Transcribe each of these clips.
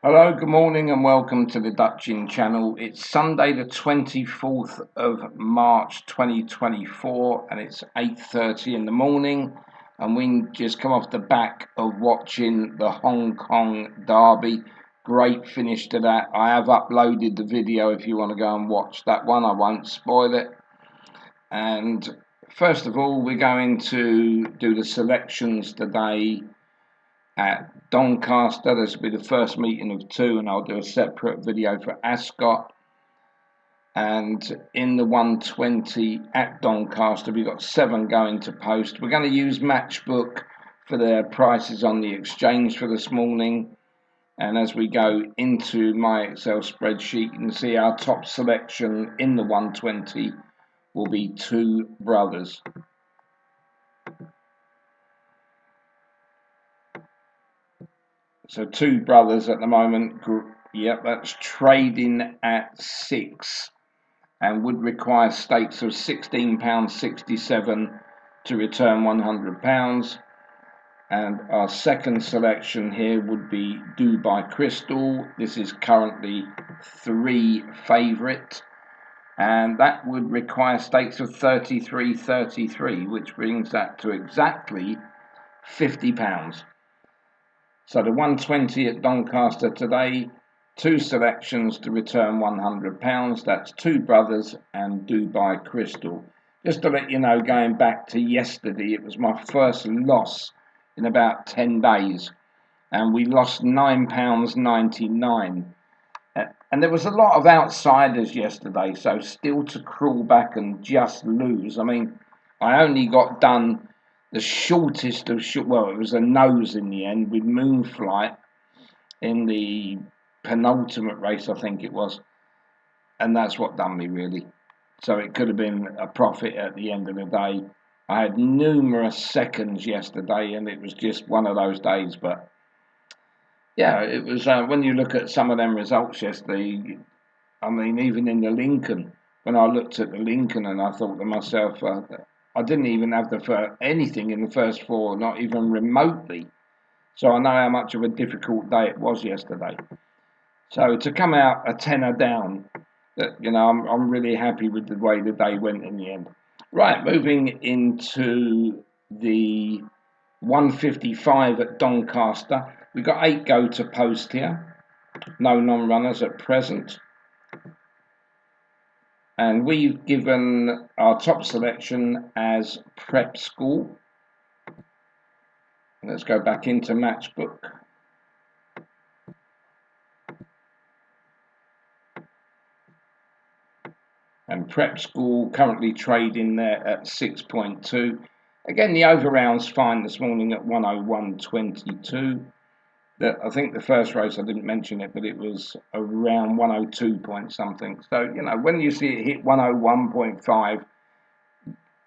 Hello, good morning, and welcome to the Dutching channel. It's Sunday, the 24th of March 2024, and it's 8:30 in the morning. And we just come off the back of watching the Hong Kong derby. Great finish to that. I have uploaded the video if you want to go and watch that one. I won't spoil it. And first of all, we're going to do the selections today at Doncaster. This will be the first meeting of two, and I'll do a separate video for Ascot. And in the 120 at Doncaster, we've got 7 going to post. We're going to use Matchbook for their prices on the exchange for this morning. And as we go into my Excel spreadsheet, you can see our top selection in the 120 will be Two Brothers. So Two Brothers at the moment, yep, that's trading at 6 and would require stakes of £16.67 to return £100. And our second selection here would be Dubai Crystal. This is currently 3 favourite, and that would require stakes of 33.33, which brings that to exactly £50. So the 120 at Doncaster today, 2 selections to return £100. That's Two Brothers and Dubai Crystal. Just to let you know, going back to yesterday, it was my first loss in about 10 days. And we lost £9.99. And there was a lot of outsiders yesterday, so still to crawl back and just lose. I mean, I only got done the shortest of well, it was a nose in the end with Moonflight in the penultimate race, I think it was, and that's what done me really. So it could have been a profit at the end of the day. I had numerous seconds yesterday, and it was just one of those days. But yeah, it was when you look at some of them results yesterday. I mean, even in the Lincoln, when I looked at the Lincoln, and I thought to myself, I didn't even have anything in the first 4, not even remotely. So I know how much of a difficult day it was yesterday. So to come out a tenner down, I'm really happy with the way the day went in the end. Right, moving into the 155 at Doncaster. We've got 8 go to post here. No non-runners at present. And we've given our top selection as Prep School. Let's go back into Matchbook. And Prep School currently trading there at 6.2. Again, the over round's fine this morning at 101.22. I think the first race, I didn't mention it, but it was around 102 point something. So, when you see it hit 101.5,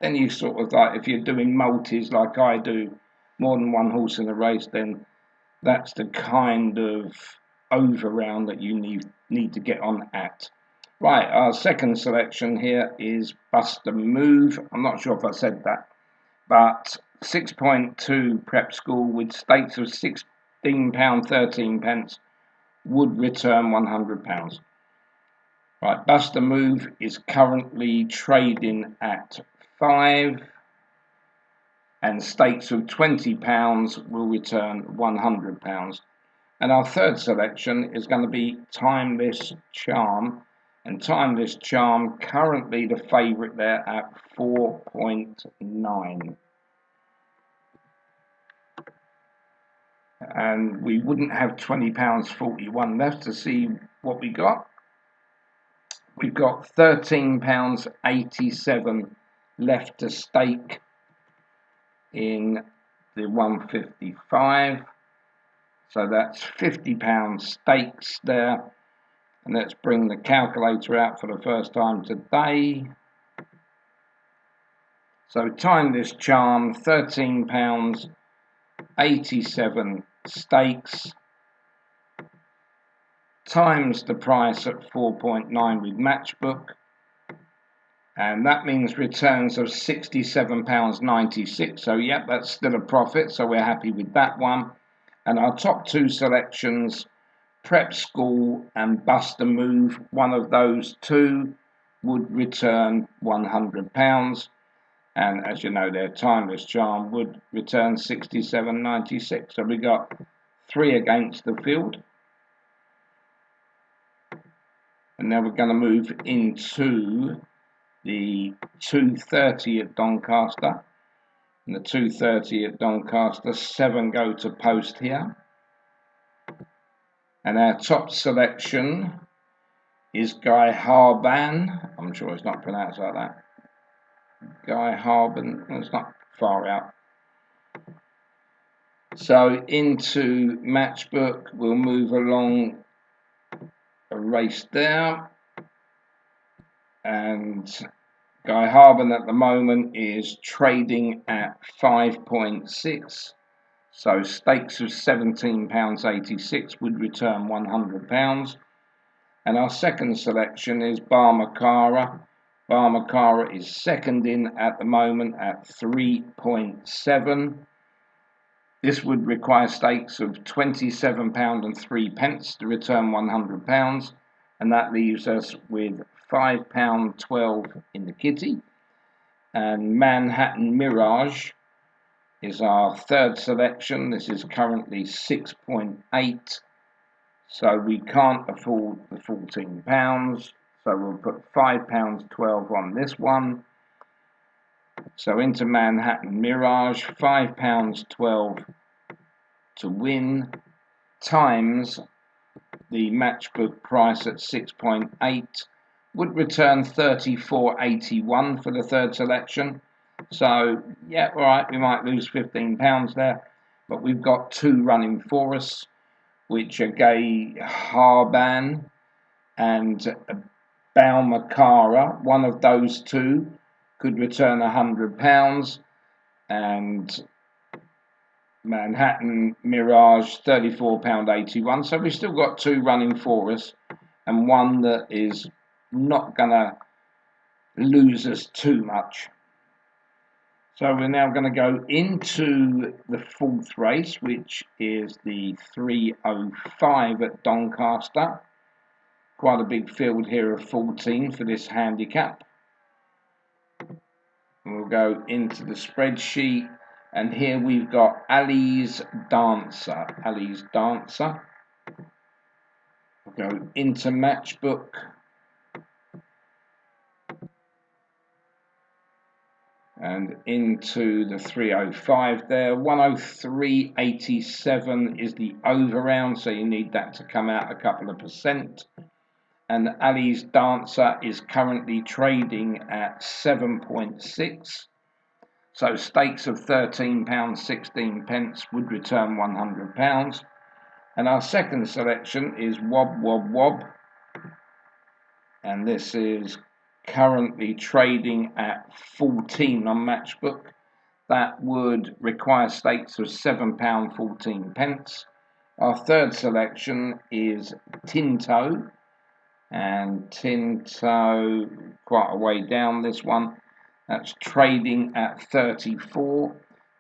then you sort of like, if you're doing multis like I do, more than one horse in a race, then that's the kind of over round that you need to get on at. Right, our second selection here is Bust a Move. I'm not sure if I said that, but 6.2 Prep School with stakes of £16.13 would return £100. Right, Bust a Move is currently trading at 5, and stakes of £20 will return £100. And our third selection is going to be Timeless Charm. And Timeless Charm, currently the favourite there at 4.9. And we wouldn't have £20.41 left to see what we got. We've got £13.87 left to stake in the 155. So that's £50 stakes there. And let's bring the calculator out for the first time today. So Timeless Charm, £13.87 stakes, times the price at 4.9 with Matchbook, and that means returns of £67.96. So yep, that's still a profit, so we're happy with that one. And our top 2 selections Prep School and Bust a Move, one of those two would return £100. And as you know, their Timeless Charm would return 67.96. So we got 3 against the field. And now we're going to move into the 230 at Doncaster. And the 230 at Doncaster, 7 go to post here. And our top selection is Guy Harban. I'm sure it's not pronounced like that. Guy Harban, it's not far out. So into Matchbook, we'll move along a race there. And Guy Harban at the moment is trading at 5.6. So stakes of £17.86 would return £100. And our second selection is Barmakara. Barmakara is second in at the moment at 3.7. This would require stakes of £27.03 to return £100. And that leaves us with £5.12 in the kitty. And Manhattan Mirage is our third selection. This is currently 6.8. So we can't afford the £14. So we'll put £5.12 on this one. So into Manhattan Mirage, £5.12 to win, times the Matchbook price at 6.8 would return 34.81 for the third selection. So yeah, all right, we might lose £15 there, but we've got 2 running for us, which are Guy Harban and Balmakara. One of those 2 could return £100, and Manhattan Mirage £34.81. So we've still got 2 running for us, and one that is not gonna lose us too much. So we're now going to go into the 4th race, which is the 305 at Doncaster. Quite a big field here of 14 for this handicap. And we'll go into the spreadsheet, and here we've got Ali's Dancer. Ali's Dancer. We'll go into Matchbook. And into the 305 there. 103.87 is the over round, so you need that to come out a couple of percent. And Ali's Dancer is currently trading at 7.6. So stakes of £13.16 would return £100. And our second selection is Wob Wob Wob. And this is currently trading at 14 on Matchbook. That would require stakes of £7.14. Our third selection is Tinto, and Tinto quite a way down this one. That's trading at 34.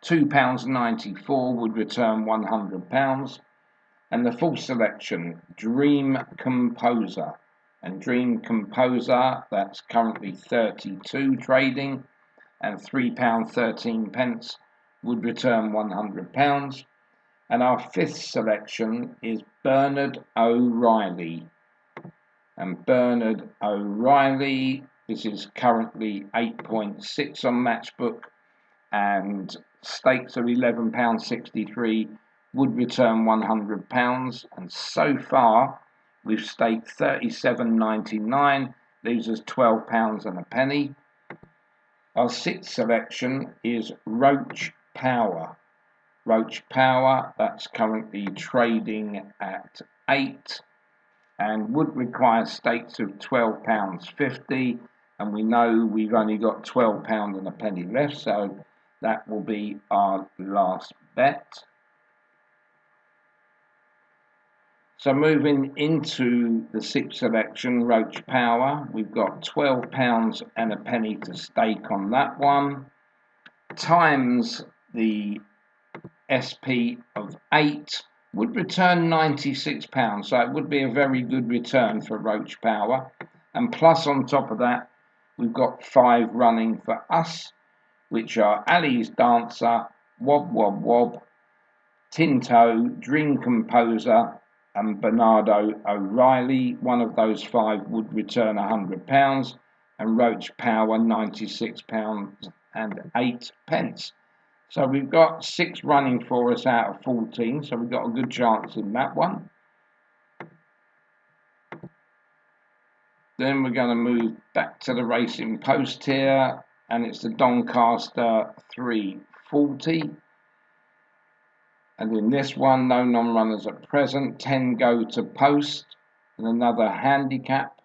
£2.94 would return £100. And the full selection, Dream Composer. And Dream Composer, that's currently 32 trading, and £3.13 would return £100. And our 5th selection is Bernard O'Reilly. And Bernard O'Reilly, this is currently 8.6 on Matchbook, and stakes of £11.63 would return £100. And so far, we've staked £37.99, leaves us £12 and a penny. Our 6th selection is Roach Power. Roach Power, that's currently trading at 8 and would require stakes of £12.50. And we know we've only got £12 and a penny left, so that will be our last bet. So moving into the 6th selection, Roach Power, we've got £12 and a penny to stake on that one, times the SP of 8 would return £96, so it would be a very good return for Roach Power. And plus on top of that, we've got 5 running for us, which are Ali's Dancer, Wob Wob Wob, Tinto, Dream Composer, and Bernardo O'Reilly. One of those 5 would return £100, and Roach Power £96.08. So we've got 6 running for us out of 14, so we've got a good chance in that one. Then we're going to move back to the racing post here, and it's the Doncaster 340. And in this one, no non-runners at present. 10 go to post, and another handicap.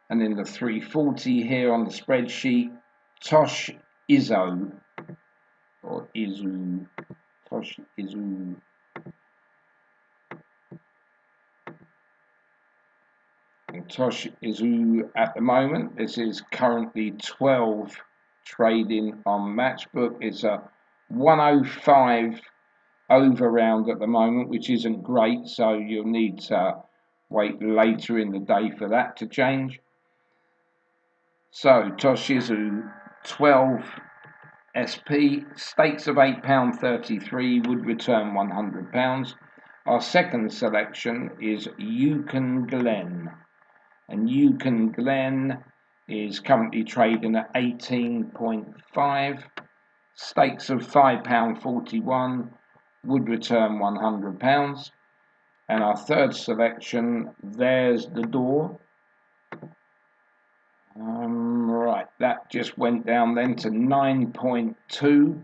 And in the 340 here on the spreadsheet, Tosh Izzo, or Izu, Tosh Izu. And Tosh Izu at the moment, this is currently 12 trading on Matchbook. It's a 105 over round at the moment, which isn't great, so you'll need to wait later in the day for that to change. So Toshizu 12 SP, stakes of £8.33 would return £100. Our second selection is Yukon Glen, and Yukon Glen is currently trading at 18.5. Stakes of £5.41 would return £100. And our third selection, There's the Door. Right, that just went down then to 9.2.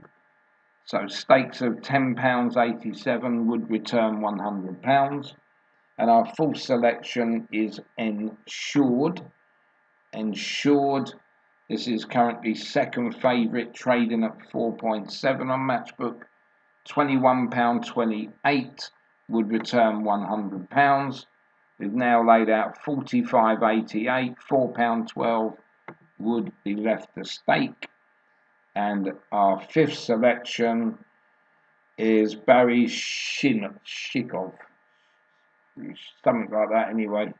So stakes of £10.87 would return £100. And our fourth selection is Ensured. Ensured, this is currently second favourite, trading at 4.7 on Matchbook. £21.28 would return £100. We've now laid out £45.88, £4.12 would be left to stake. And our fifth selection is Barry Shikov, something like that anyway.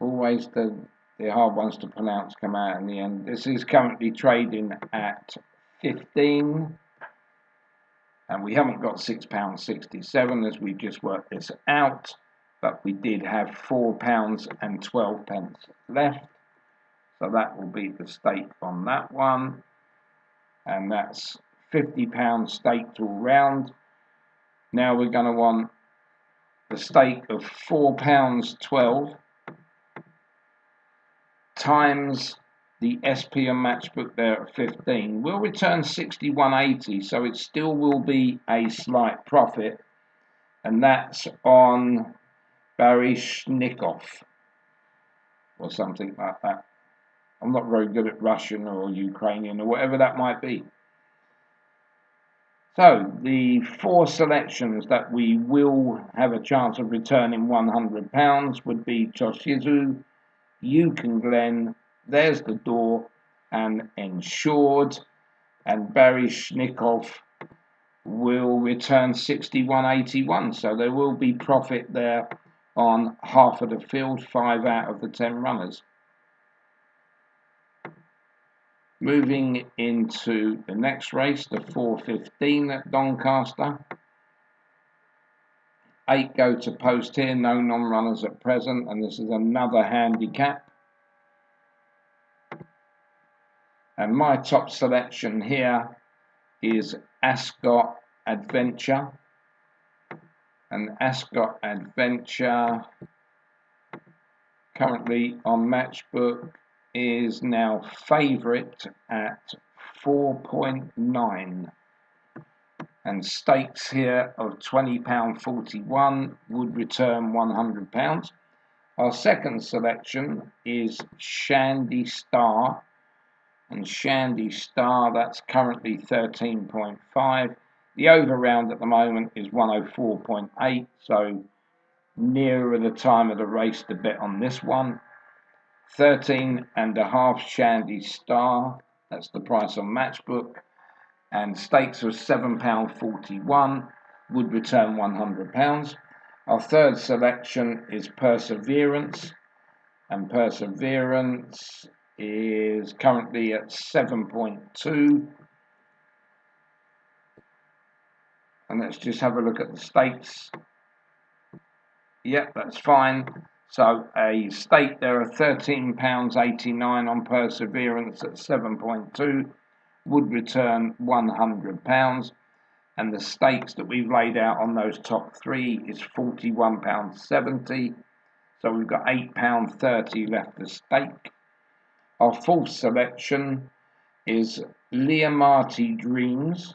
Always the hard ones to pronounce come out in the end. This is currently trading at 15, and we haven't got £6.67 as we just worked this out, but we did have £4.12 left, so that will be the stake on that one, and that's £50 staked all round. Now we're going to want the stake of £4.12 times the SP and Matchbook there at 15 will return 61.80, so it still will be a slight profit, and that's on Baryshnikov or something like that. I'm not very good at Russian or Ukrainian or whatever that might be. So the 4 selections that we will have a chance of returning £100 would be Toshizu, Yukon Glen, There's the Door, and Ensured. And Baryshnikov will return 61.81, so there will be profit there on half of the field, 5 out of the 10 runners. Moving into the next race, the 4:15 at Doncaster. 8 go to post here, no non-runners at present, and this is another handicap. And my top selection here is Ascot Adventure. And Ascot Adventure, currently on Matchbook, is now favourite at 4.9. And stakes here of £20.41 would return £100. Our second selection is Shandy Star, and Shandy Star, that's currently 13.5. The over round at the moment is 104.8, so nearer the time of the race to bet on this one. 13.5 Shandy Star, That's the price on Matchbook. And stakes of £7.41 would return £100. Our third selection is Perseverance, and Perseverance is currently at 7.2. And let's just have a look at the stakes. Yep, that's fine. So a stake there of £13.89 on Perseverance at 7.2 would return £100. And the stakes that we've laid out on those top three is £41.70. So we've got £8.30 left to stake. Our fourth selection is Leomarti Dreams.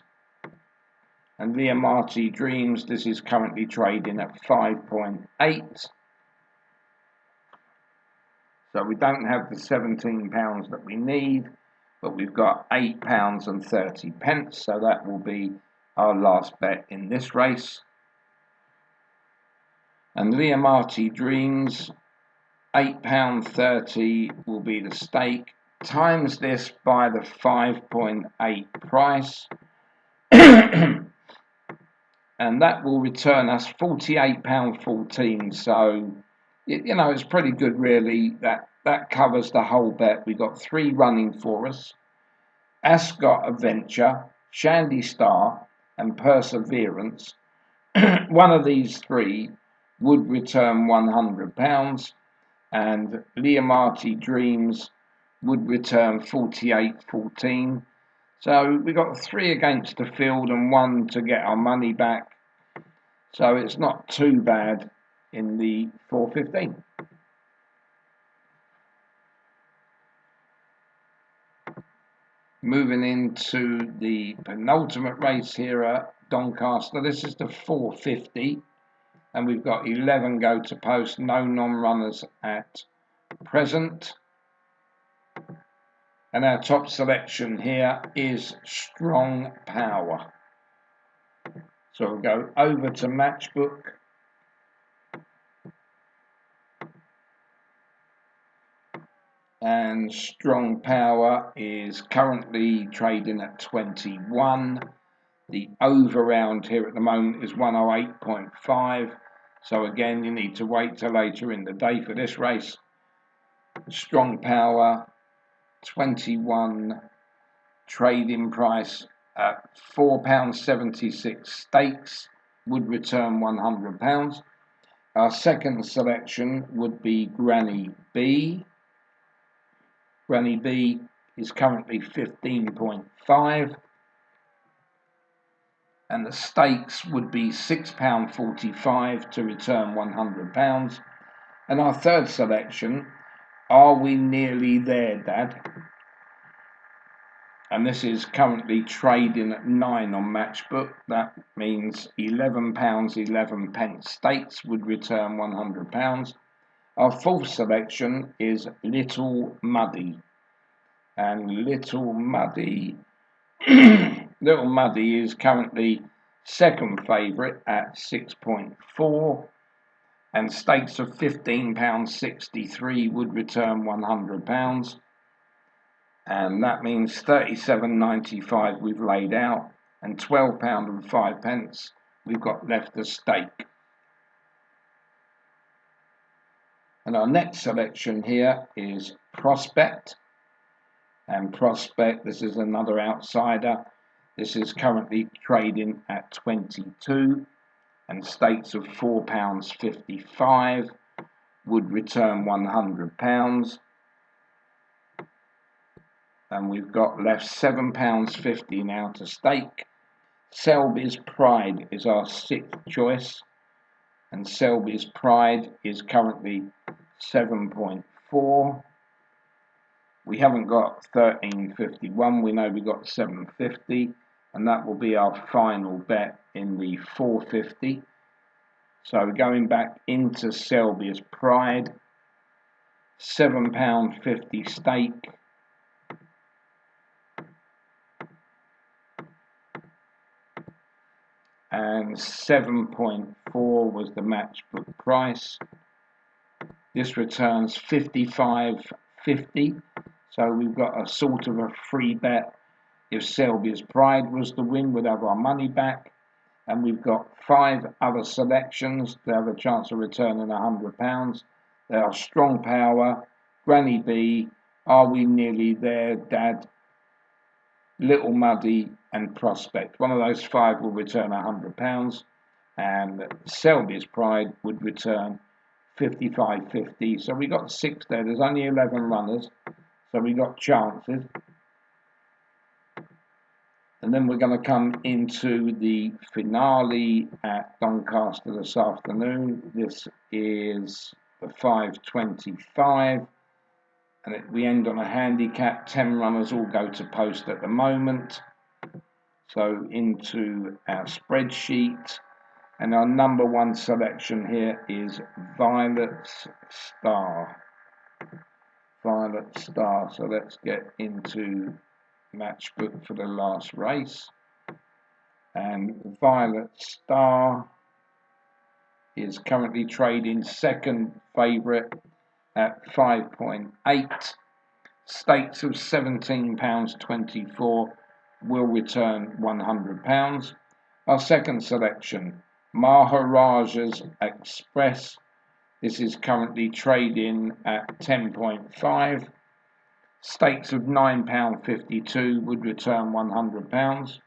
And Leomarti Dreams, this is currently trading at 5.8. So we don't have the £17 that we need, but we've got £8.30. So that will be our last bet in this race. And Leomarti Dreams, £8.30 will be the stake. Times this by the 5.8 price. And that will return us £48.14. So, you know, it's pretty good, really. That covers the whole bet. We got three running for us: Ascot Adventure, Shandy Star, and Perseverance. One of these three would return £100, and Leomarti Dreams would return £48.14. So we got three against the field and one to get our money back. So it's not too bad in the 415. Moving into the penultimate race here at Doncaster. This is the 450, and we've got 11 go to post, no non-runners at present. And our top selection here is Strong Power. So we'll go over to Matchbook. And Strong Power is currently trading at 21. The over round here at the moment is 108.5. So again, you need to wait till later in the day for this race. Strong Power, 21 trading price at £4.76 stakes would return £100. Our second selection would be Granny B. Granny B is currently 15.5, and the stakes would be £6.45 to return £100. And our third selection, Are We Nearly There, Dad? And this is currently trading at 9 on Matchbook. That means £11.11 stakes would return £100. Our fourth selection is Little Muddy. And Little Muddy is currently second favourite at 6.4, and stakes of £15.63 would return £100. And that means £37.95 we've laid out, and £12.05 we've got left to stake. And our next selection here is Prospect. And Prospect, this is another outsider. This is currently trading at 22, and stakes of £4.55 would return £100. And we've got left £7.50 now to stake. Selby's Pride is our sixth choice, and Selby's Pride is currently 7.4. We haven't got 13.51, we know we got 7.50, and that will be our final bet in the 4.50. So going back into Selby's Pride, £7.50 stake, and 7.4 was the Matchbook price. This returns £55.50. So we've got a sort of a free bet. If Selby's Pride was to win, we'd have our money back. And we've got 5 other selections to have a chance of returning £100. They are Strong Power, Granny B, Are We Nearly There, Dad, Little Muddy, and Prospect. One of those 5 will return £100, and Selby's Pride would return 55.50. So we got 6 there. There's only 11 runners, so we got chances. And then we're going to come into the finale at Doncaster this afternoon. This is the 5:25, and we end on a handicap. 10 runners all go to post at the moment. So into our spreadsheet, and our number 1 selection here is Violet Star. Violet Star. So let's get into match book for the last race, and Violet Star is currently trading second favourite at 5.8. Stakes of £17.24 will return £100. Our second selection, Maharaja's Express. This is currently trading at 10.5. Stakes of £9.52 would return £100.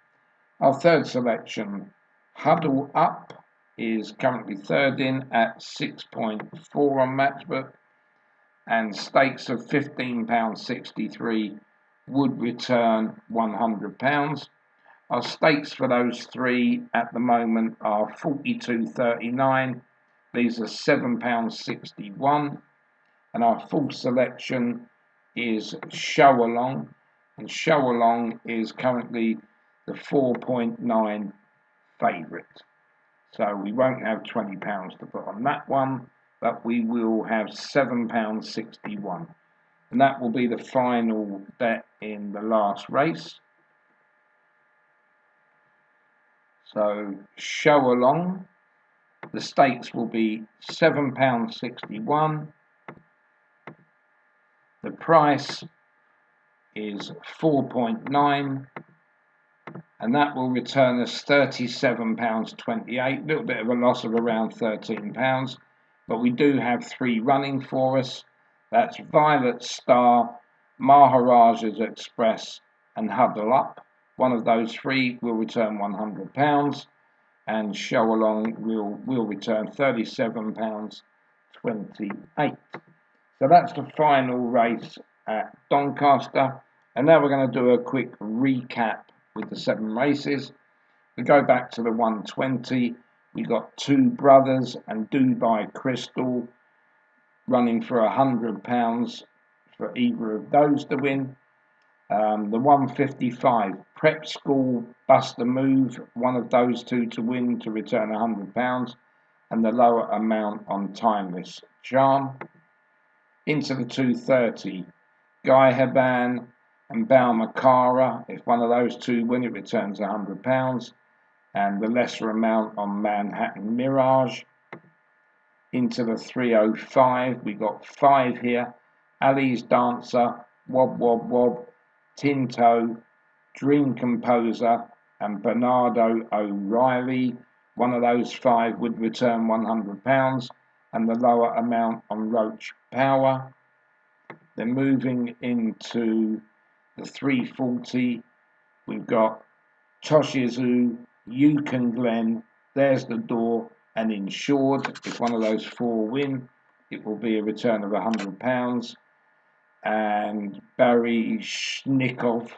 Our third selection, Huddle Up, is currently third in at 6.4 on Matchbook, and stakes of £15.63 would return £100. Our stakes for those 3 at the moment are 42.39. These are £7.61, and our full selection is Show Along, and Show Along is currently the 4.9 favourite. So we won't have £20 to put on that one, but we will have £7.61, and that will be the final bet in the last race. So Show Along, the stakes will be £7.61. The price is 4.9, and that will return us £37.28. A little bit of a loss of around £13, but we do have 3 running for us. That's Violet Star, Maharaja's Express, and Huddle Up. One of those 3 will return £100, and Show Along will return £37.28. So that's the final race at Doncaster. And now we're going to do a quick recap with the 7 races. We go back to the 120. We got 2 Brothers and Dubai Crystal running for £100 for either of those to win. The 155, Prep School Buster Move, one of those 2 to win to return £100, and the lower amount on Timeless Charm. Into the 230, Guy Haban and Balmakara. If one of those 2 win, it returns £100, and the lesser amount on Manhattan Mirage. Into the 305, we got 5 here, Ali's Dancer, Wob Wob Wob, Tinto, Dream Composer, and Bernardo O'Reilly. One of those 5 would return £100, and the lower amount on Roach Power. Then moving into the 340, we've got Toshizu, Yukon Glen, There's the Door, and Insured. If one of those 4 win, it will be a return of £100, and Barry Schnikov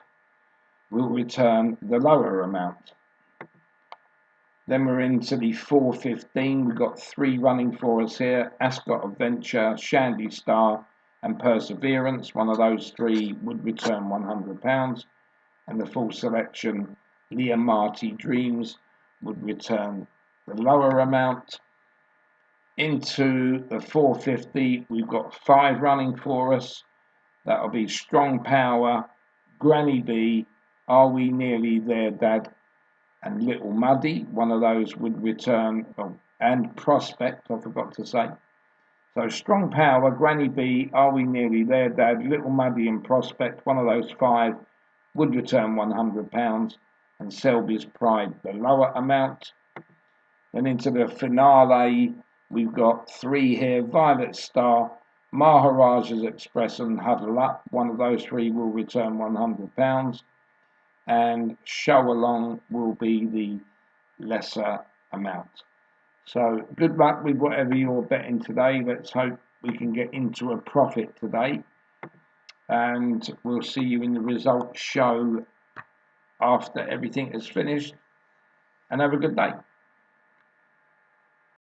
will return the lower amount. Then we're into the 415. We've got 3 running for us here, Ascot Adventure, Shandy Star, and Perseverance. One of those 3 would return £100, and the full selection, Leah Marty Dreams, would return the lower amount. Into the 450, we've got 5 running for us. That'll be Strong Power, Granny B, Are We Nearly There, Dad, and Little Muddy. One of those would return, and Prospect, I forgot to say. So Strong Power, Granny B, Are We Nearly There, Dad, Little Muddy and Prospect, one of those five, would return £100, and Selby's Pride, the lower amount. Then into the finale, we've got three here, Violet Star, Maharaja's Express and Huddle Up, one of those three will return £100, and Show Along will be the lesser amount. So good luck with whatever you're betting today. Let's hope we can get into a profit today. And we'll see you in the results show after everything is finished. And have a good day.